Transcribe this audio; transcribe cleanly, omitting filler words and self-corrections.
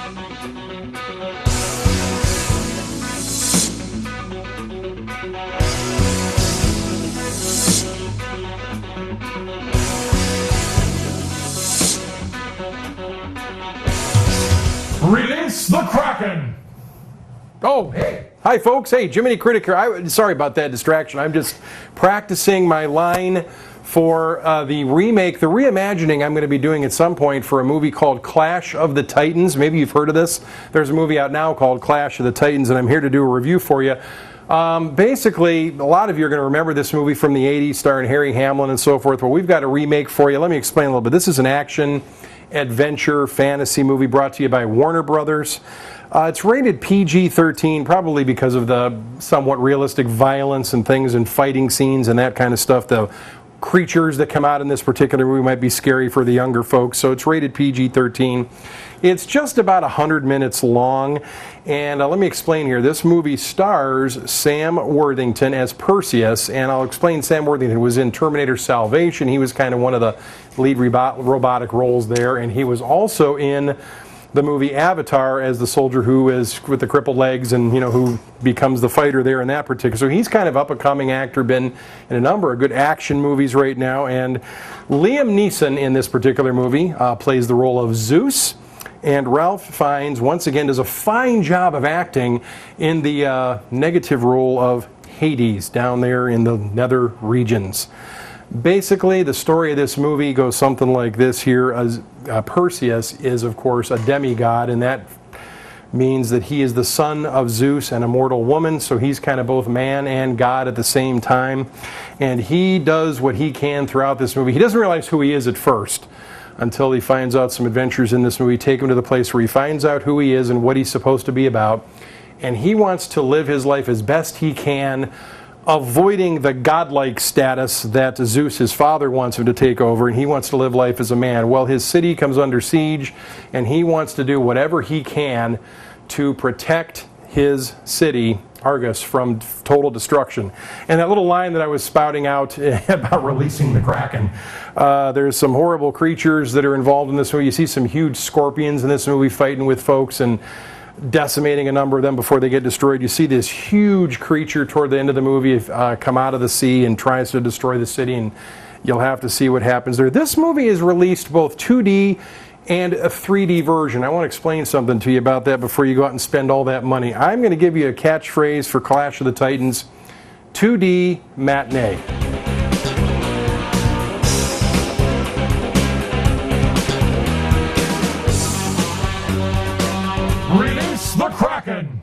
Release the Kraken! Oh, hey. Hi, folks. Hey, Jiminy Critic here. Sorry about that distraction. I'm just practicing my line for the remake, the reimagining I'm going to be doing at some point for a movie called Clash of the Titans. Maybe you've heard of this. There's a movie out now called Clash of the Titans, and I'm here to do a review for you. Basically, a lot of you are going to remember this movie from the 80s, starring Harry Hamlin and so forth. Well, we've got a remake for you. Let me explain a little bit. This is an action adventure fantasy movie brought to you by Warner Brothers. It's rated PG-13, probably because of the somewhat realistic violence and things and fighting scenes and that kind of stuff. The creatures that come out in this particular movie might be scary for the younger folks, so it's rated PG-13. It's just about 100 minutes long, and let me explain here. This movie stars Sam Worthington as Perseus, and I'll explain. Sam Worthington was in Terminator Salvation. He was kind of one of the lead robotic roles there, and he was also in the movie Avatar as the soldier who is with the crippled legs and, you know, who becomes the fighter there in that particular. So he's kind of up-and-coming actor, been in a number of good action movies right now. And Liam Neeson in this particular movie plays the role of Zeus. And Ralph Fiennes, once again, does a fine job of acting in the negative role of Hades down there in the nether regions. Basically, the story of this movie goes something like this here. Perseus is, of course, a demigod, and that means that he is the son of Zeus and a mortal woman, so he's kind of both man and god at the same time. And he does what he can throughout this movie. He doesn't realize who he is at first until he finds out some adventures in this movie take him to the place where he finds out who he is and what he's supposed to be about. And he wants to live his life as best he can, avoiding the godlike status that Zeus, his father, wants him to take over, and he wants to live life as a man. Well, his city comes under siege, and he wants to do whatever he can to protect his city, Argus, from total destruction. And that little line that I was spouting out about releasing the Kraken, there's some horrible creatures that are involved in this movie. You see some huge scorpions in this movie fighting with folks and decimating a number of them before they get destroyed. You see this huge creature toward the end of the movie come out of the sea and tries to destroy the city, and you'll have to see what happens there. This movie is released both 2D and a 3D version. I want to explain something to you about that before you go out and spend all that money. I'm going to give you a catchphrase for Clash of the Titans: 2D matinee. Release the Kraken!